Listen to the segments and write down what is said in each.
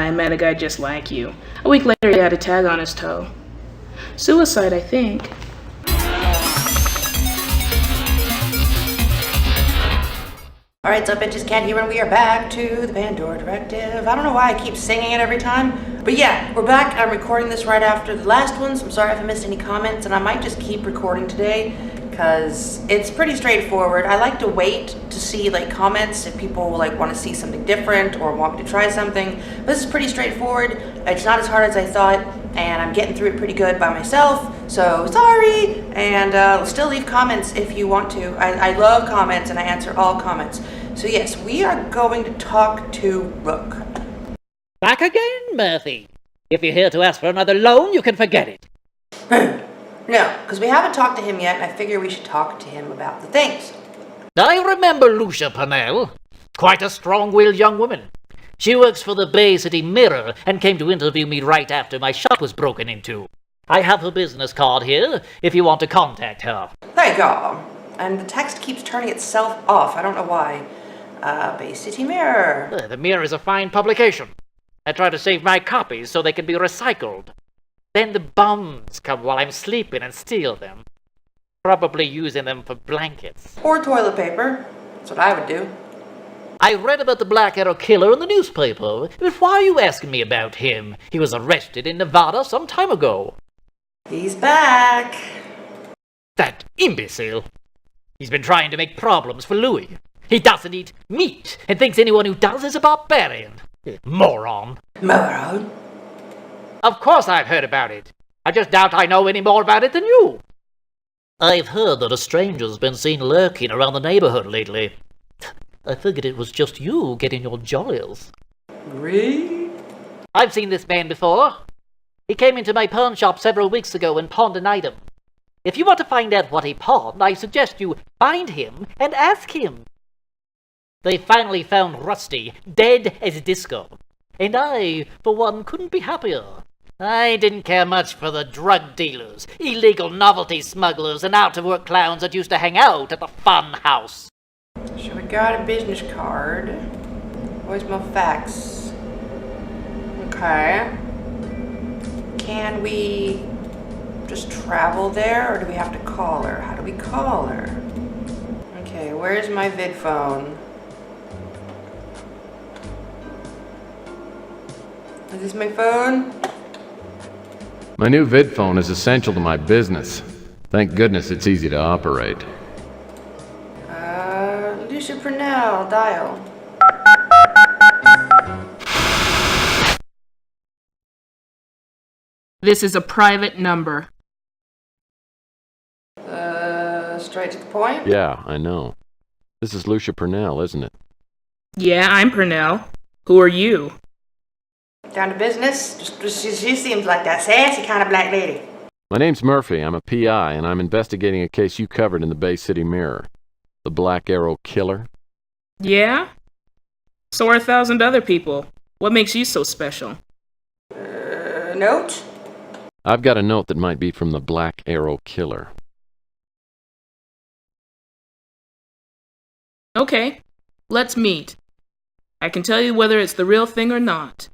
I met a guy just like you. A week later, he had a tag on his toe. Suicide, I think. Alright, so bitches can't hear when we are back to the Pandora Directive. I don't know why I keep singing it every time. But yeah, we're back. I'm recording this right after the last one, so I'm sorry if I missed any comments, and I might just keep recording today because it's pretty straightforward. I like to wait to see comments if people want to see something different or want me to try something. But this is pretty straightforward. It's not as hard as I thought, and I'm getting through it pretty good by myself. So sorry, and still leave comments if you want to. I love comments and I answer all comments. So yes, we are going to talk to Rook. Back again, Murphy. If you're here to ask for another loan, you can forget it. No, because we haven't talked to him yet, and I figure we should talk to him about the things. I remember Lucia Purnell. Quite a strong-willed young woman. She works for the Bay City Mirror and came to interview me right after my shop was broken into. I have her business card here if you want to contact her. There you go. And the text keeps turning itself off. I don't know why. Bay City Mirror. The Mirror is a fine publication. I try to save my copies so they can be recycled. Then the bums come while I'm sleeping and steal them. Probably using them for blankets. Or toilet paper. That's what I would do. I read about the Black Arrow Killer in the newspaper, but why are you asking me about him? He was arrested in Nevada some time ago. He's back. That imbecile. He's been trying to make problems for Louis. He doesn't eat meat and thinks anyone who does is a barbarian. Moron. Moron? Of course I've heard about it. I just doubt I know any more about it than you. I've heard that a stranger's been seen lurking around the neighborhood lately. I figured it was just you getting your jollies. Really? I've seen this man before. He came into my pawn shop several weeks ago and pawned an item. If you want to find out what he pawned, I suggest you find him and ask him. They finally found Rusty, dead as disco. And I, for one, couldn't be happier. I didn't care much for the drug dealers, illegal novelty smugglers, and out-of-work clowns that used to hang out at the fun house. So we got a business card. Where's my fax? Okay. Can we just travel there, or do we have to call her? How do we call her? Okay, where's my vid phone? Is this my phone? My new vid phone is essential to my business. Thank goodness it's easy to operate. Lucia Purnell, dial. This is a private number. Straight to the point? Yeah, I know. This is Lucia Purnell, isn't it? Yeah, I'm Purnell. Who are you? Down to business? She seems like that sassy kind of black lady. My name's Murphy. I'm a PI, and I'm investigating a case you covered in the Bay City Mirror. The Black Arrow Killer. Yeah? So are 1,000 other people. What makes you so special? Note? I've got a note that might be from the Black Arrow Killer. Okay, let's meet. I can tell you whether it's the real thing or not.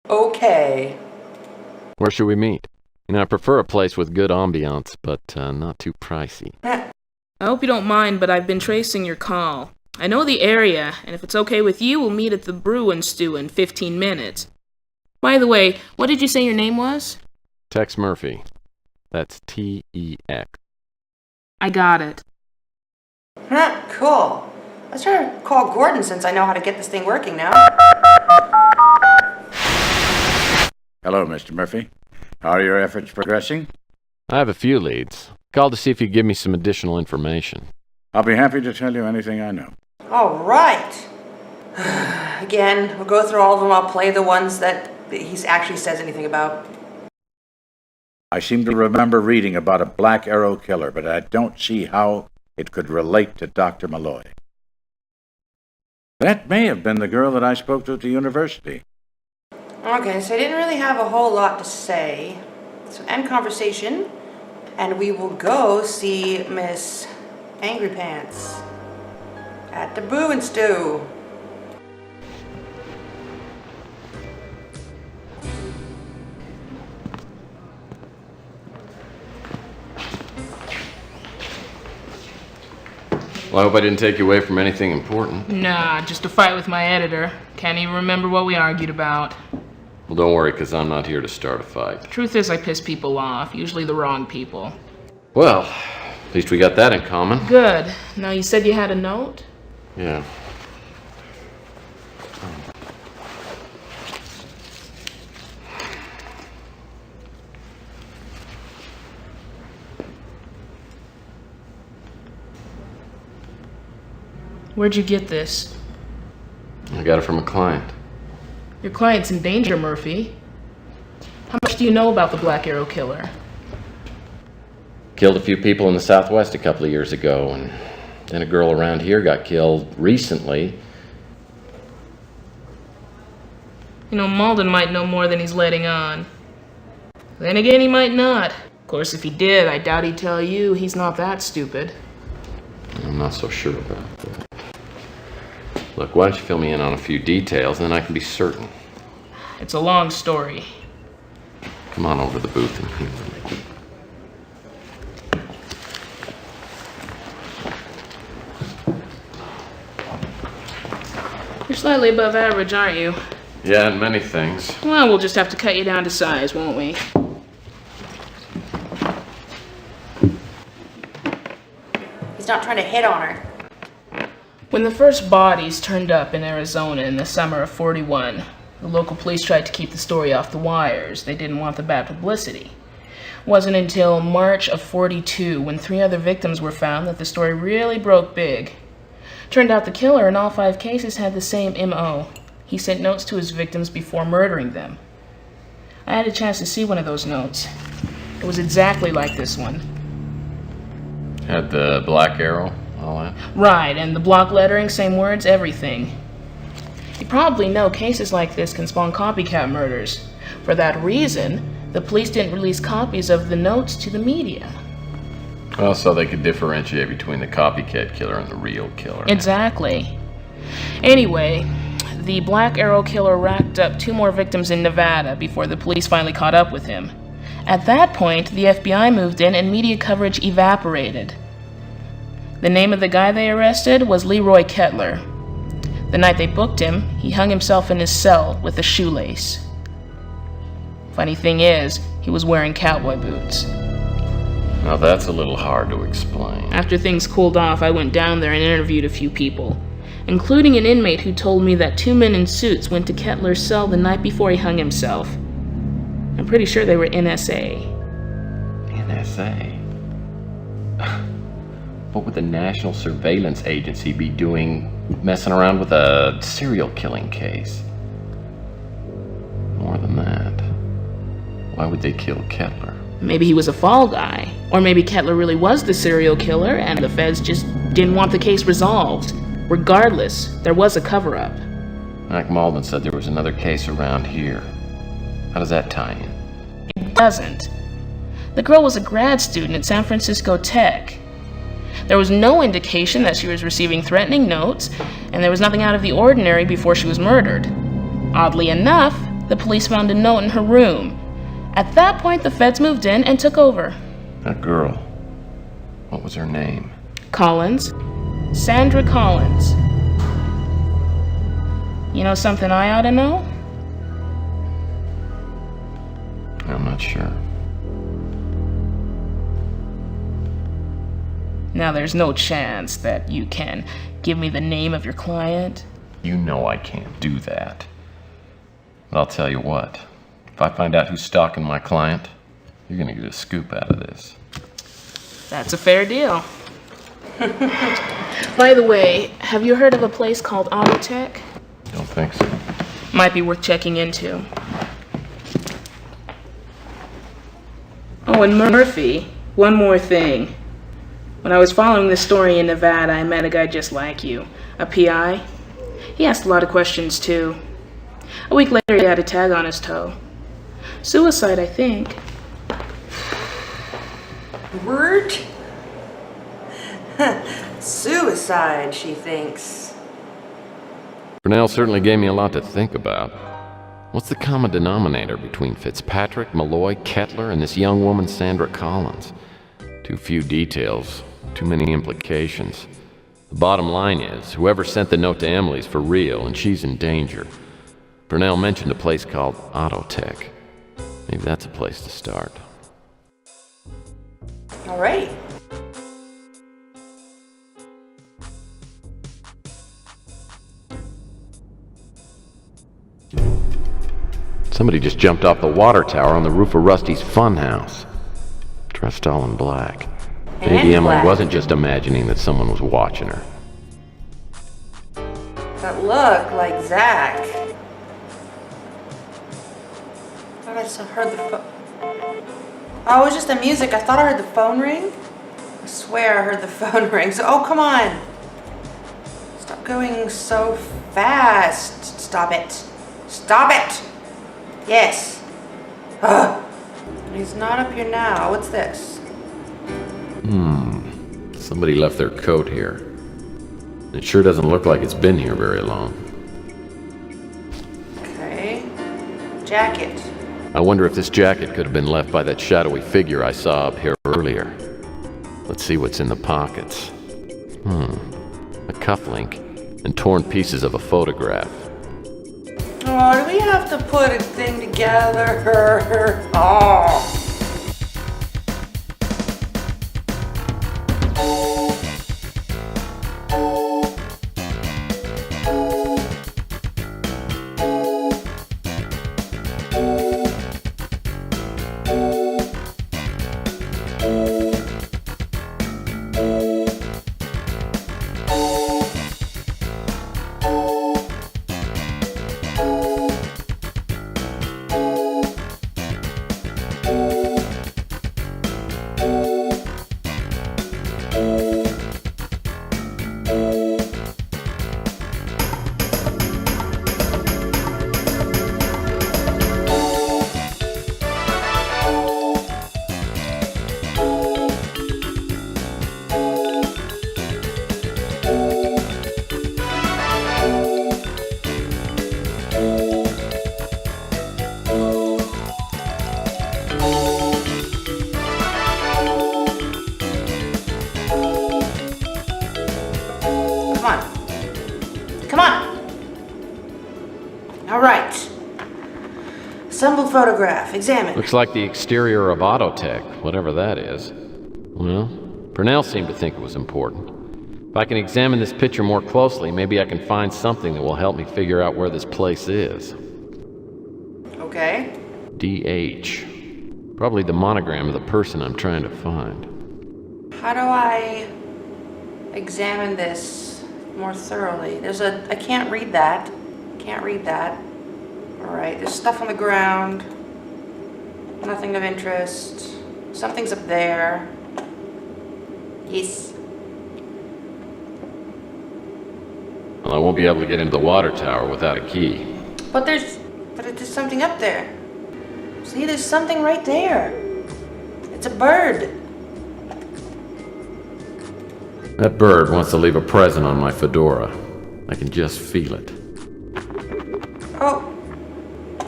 Okay. Where should we meet? I prefer a place with good ambiance, but not too pricey. I hope you don't mind, but I've been tracing your call. I know the area, and if it's okay with you, we'll meet at the Brew and Stew in 15 minutes. By the way, what did you say your name was? Tex Murphy. That's T-E-X. I got it. Cool. Let's try to call Gordon since I know how to get this thing working now. Hello, Mr. Murphy. How are your efforts progressing? I have a few leads. Called to see if you'd give me some additional information. I'll be happy to tell you anything I know. All right. Again, we'll go through all of them. I'll play the ones that he actually says anything about. I seem to remember reading about a Black Arrow Killer, but I don't see how it could relate to Dr. Malloy. That may have been the girl that I spoke to at the university. Okay, so I didn't really have a whole lot to say. So end conversation, and we will go see Miss Angry Pants at the Brew and Stew. Well, I hope I didn't take you away from anything important. Nah, just a fight with my editor. Can't even remember what we argued about. Well, don't worry, because I'm not here to start a fight. Truth is, I piss people off, usually the wrong people. Well, at least we got that in common. Good. Now, you said you had a note? Yeah. Where'd you get this? I got it from a client. Your client's in danger, Murphy. How much do you know about the Black Arrow Killer? Killed a few people in the Southwest a couple of years ago, and then a girl around here got killed recently. You know, Malden might know more than he's letting on. Then again, he might not. Of course, if he did, I doubt he'd tell you. He's not that stupid. I'm not so sure about that. Look, why don't you fill me in on a few details, and then I can be certain. It's a long story. Come on over to the booth and humor me. You're slightly above average, aren't you? Yeah, and many things. Well, we'll just have to cut you down to size, won't we? He's not trying to hit on her. When the first bodies turned up in Arizona in the summer of '41, the local police tried to keep the story off the wires. They didn't want the bad publicity. It wasn't until March of '42, when 3 other victims were found, that the story really broke big. Turned out the killer in all 5 cases had the same M.O. He sent notes to his victims before murdering them. I had a chance to see one of those notes. It was exactly like this one. Had the black arrow, all that? Right, and the block lettering, same words, everything. You probably know cases like this can spawn copycat murders. For that reason, the police didn't release copies of the notes to the media. Well, so they could differentiate between the copycat killer and the real killer. Exactly. Anyway, the Black Arrow Killer racked up 2 more victims in Nevada before the police finally caught up with him. At that point, the FBI moved in and media coverage evaporated. The name of the guy they arrested was Leroy Kettler. The night they booked him, he hung himself in his cell with a shoelace. Funny thing is, he was wearing cowboy boots. Now that's a little hard to explain. After things cooled off, I went down there and interviewed a few people, including an inmate who told me that 2 men in suits went to Kettler's cell the night before he hung himself. I'm pretty sure they were NSA. NSA? What would the National Surveillance Agency be doing messing around with a serial killing case? More than that, why would they kill Kettler? Maybe he was a fall guy. Or maybe Kettler really was the serial killer and the feds just didn't want the case resolved. Regardless, there was a cover-up. Mike Malden said there was another case around here. How does that tie in? It doesn't. The girl was a grad student at San Francisco Tech. There was no indication that she was receiving threatening notes, and there was nothing out of the ordinary before she was murdered. Oddly enough, the police found a note in her room. At that point, the feds moved in and took over. That girl. What was her name? Collins. Sandra Collins. You know something I ought to know? I'm not sure. Now, there's no chance that you can give me the name of your client? You know I can't do that. But I'll tell you what. If I find out who's stalking my client, you're gonna get a scoop out of this. That's a fair deal. By the way, have you heard of a place called Autotech? Don't think so. Might be worth checking into. Oh, and Murphy, one more thing. When I was following this story in Nevada, I met a guy just like you, a PI. He asked a lot of questions, too. A week later, he had a tag on his toe. Suicide, I think. Word? Suicide, she thinks. Brunel certainly gave me a lot to think about. What's the common denominator between Fitzpatrick, Malloy, Kettler, and this young woman, Sandra Collins? Too few details, too many implications. The bottom line is, whoever sent the note to Emily's for real, and she's in danger. Purnell mentioned a place called Autotech. Maybe that's a place to start. Alrighty. Somebody just jumped off the water tower on the roof of Rusty's funhouse. Dressed all in black. Maybe And Emily black. wasn't just imagining that someone was watching her. That look like Zach. I thought I saw heard the phone. Oh, it was just the music. I thought I heard the phone ring. I swear I heard the phone ring. So, oh, come on. Stop going so fast. Stop it. Stop it. Yes. Ugh. He's not up here now. What's this? Somebody left their coat here. It sure doesn't look like it's been here very long. Okay. Jacket. I wonder if this jacket could have been left by that shadowy figure I saw up here earlier. Let's see what's in the pockets. A cufflink and torn pieces of a photograph. Oh, do we have to put a thing together? Oh. Come on. Come on. All right. Assembled photograph. Examine. Looks like the exterior of Autotech, whatever that is. Well, Purnell seemed to think it was important. If I can examine this picture more closely, maybe I can find something that will help me figure out where this place is. Okay. DH. Probably the monogram of the person I'm trying to find. How do I examine this more thoroughly? I can't read that. Can't read that. All right, there's stuff on the ground. Nothing of interest. Something's up there. Yes. Well, I won't be able to get into the water tower without a key. But there's something up there. See, there's something right there. It's a bird. That bird wants to leave a present on my fedora. I can just feel it. Oh.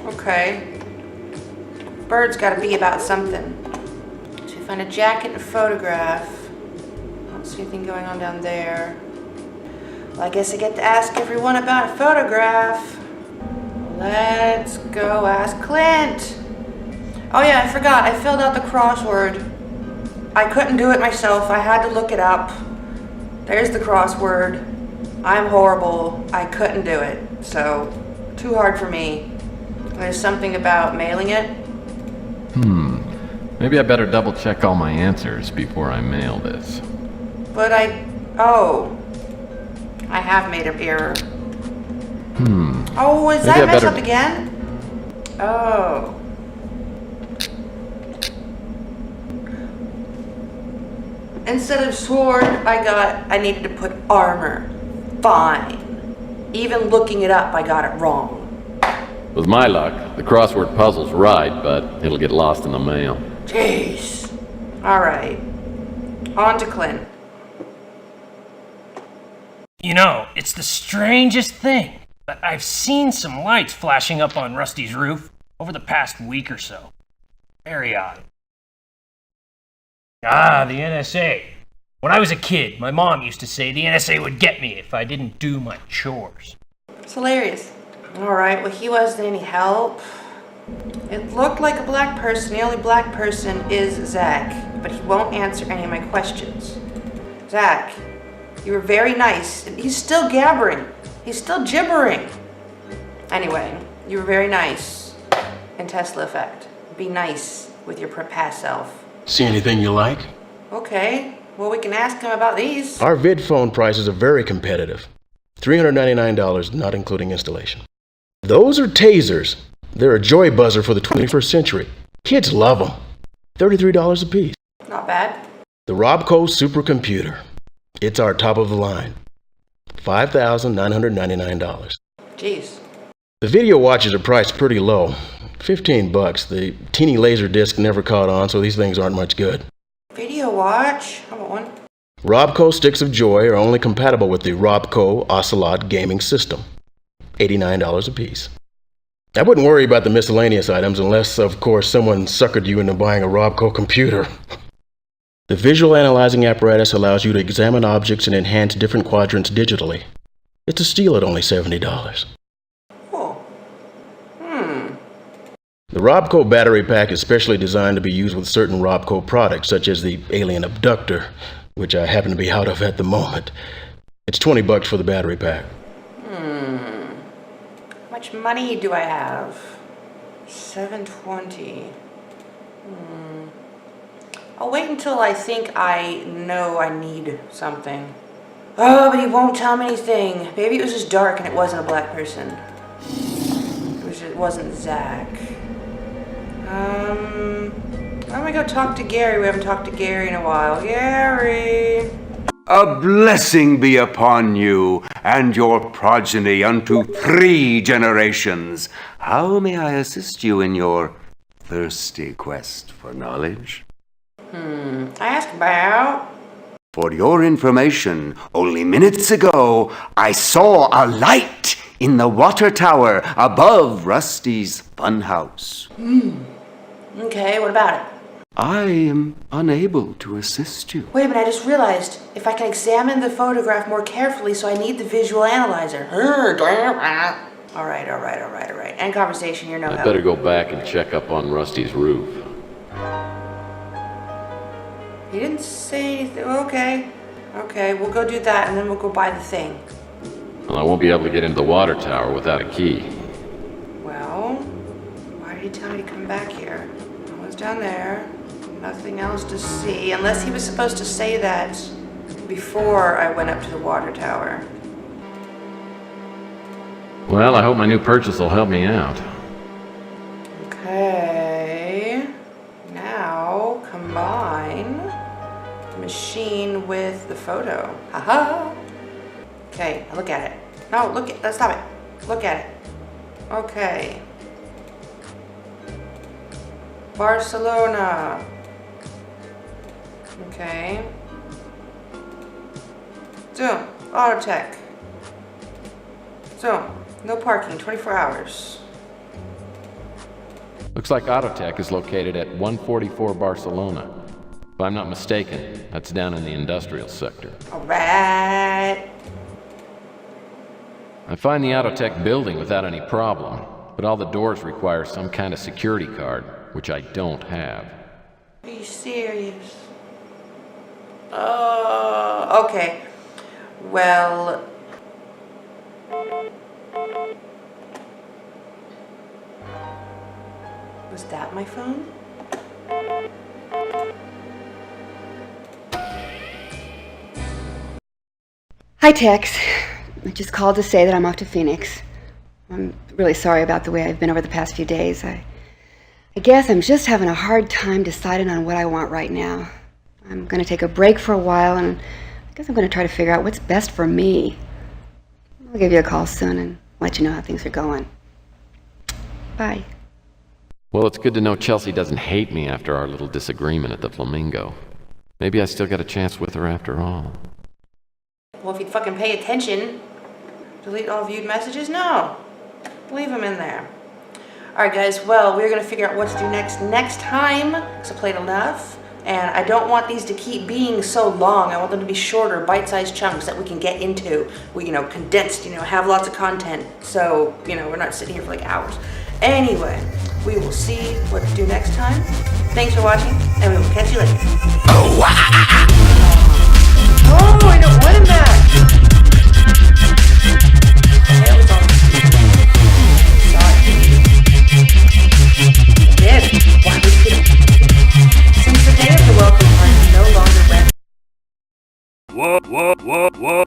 Okay. Bird's gotta be about something. So we find a jacket and a photograph. I don't see anything going on down there. Well, I guess I get to ask everyone about a photograph. Let's go ask Clint. Oh yeah, I forgot. I filled out the crossword. I couldn't do it myself. I had to look it up. There's the crossword. I'm horrible. I couldn't do it. So, too hard for me. There's something about mailing it. Maybe I better double check all my answers before I mail this. But I have made an error. Oh, is Maybe that I messed better- up again? Oh. Instead of sword, I needed to put armor. Fine. Even looking it up, I got it wrong. With my luck, the crossword puzzle's right, but it'll get lost in the mail. Jeez. All right. On to Clint. You know, it's the strangest thing, but I've seen some lights flashing up on Rusty's roof over the past week or so. Very odd. Ah, the NSA. When I was a kid, my mom used to say the NSA would get me if I didn't do my chores. It's hilarious. Alright, well, he wasn't any help. It looked like a black person. The only black person is Zach, but he won't answer any of my questions. Zach, you were very nice. He's still gabbering. He's still gibbering. Anyway, you were very nice in Tesla Effect. Be nice with your past self. See anything you like? Okay, well, we can ask him about these. Our vid phone prices are very competitive. $399, not including installation. Those are tasers. They're a joy buzzer for the 21st century. Kids love them. $33 a piece. Not bad. The Robco supercomputer. It's our top of the line. $5,999. Jeez. The video watches are priced pretty low. $15. The teeny laser disc never caught on, so these things aren't much good. Video watch? How about one? Robco sticks of joy are only compatible with the Robco Ocelot gaming system. $89 a piece. I wouldn't worry about the miscellaneous items unless, of course, someone suckered you into buying a Robco computer. The visual analyzing apparatus allows you to examine objects and enhance different quadrants digitally. It's a steal at only $70. Oh. The Robco battery pack is specially designed to be used with certain Robco products, such as the Alien Abductor, which I happen to be out of at the moment. It's $20 for the battery pack. How much money do I have? $720. I'll wait until I think I know I need something. Oh, but he won't tell me anything. Maybe it was just dark and it wasn't a black person. It wasn't Zach. I'm gonna go talk to Gary. We haven't talked to Gary in a while. Gary! A blessing be upon you and your progeny unto 3 generations. How may I assist you in your thirsty quest for knowledge? Ask about... For your information, only minutes ago, I saw a light in the water tower above Rusty's funhouse. Okay, what about it? I am unable to assist you. Wait a minute, I just realized. If I can examine the photograph more carefully, so I need the visual analyzer. Alright. End conversation, you're no I help. better go back and check up on Rusty's roof. He didn't say anything. Okay, we'll go do that and then we'll go buy the thing. Well, I won't be able to get into the water tower without a key. Well, why did he tell me to come back here? I was down there. Nothing else to see, unless he was supposed to say that before I went up to the water tower. Well, I hope my new purchase will help me out. Okay. Now, combine the machine with the photo. Haha. Okay, look at it. No, stop it. Look at it. Okay. Barcelona. Okay. Zoom. Autotech. Zoom. No parking, 24 hours. Looks like Autotech is located at 144 Barcelona. If I'm not mistaken, that's down in the industrial sector. Alright. I find the Autotech building without any problem, but all the doors require some kind of security card, which I don't have. Are you serious? Okay. Well... Was that my phone? Hi, Tex. I just called to say that I'm off to Phoenix. I'm really sorry about the way I've been over the past few days. I guess I'm just having a hard time deciding on what I want right now. I'm going to take a break for a while, and I guess I'm going to try to figure out what's best for me. I'll give you a call soon and let you know how things are going. Bye. Well, it's good to know Chelsea doesn't hate me after our little disagreement at the Flamingo. Maybe I still got a chance with her after all. Well, if you'd fucking pay attention. Delete all viewed messages? No. Leave them in there. Alright guys, well, we're going to figure out what to do next time, because I played enough. And I don't want these to keep being so long. I want them to be shorter, bite-sized chunks that we can get into. We, condensed, have lots of content. So, we're not sitting here for like hours. Anyway, we will see what to do next time. Thanks for watching, and we will catch you later. Oh, I don't want him back. That was on. Sorry. Dead. Why would you get him? Since the day of the welcome party no longer rests.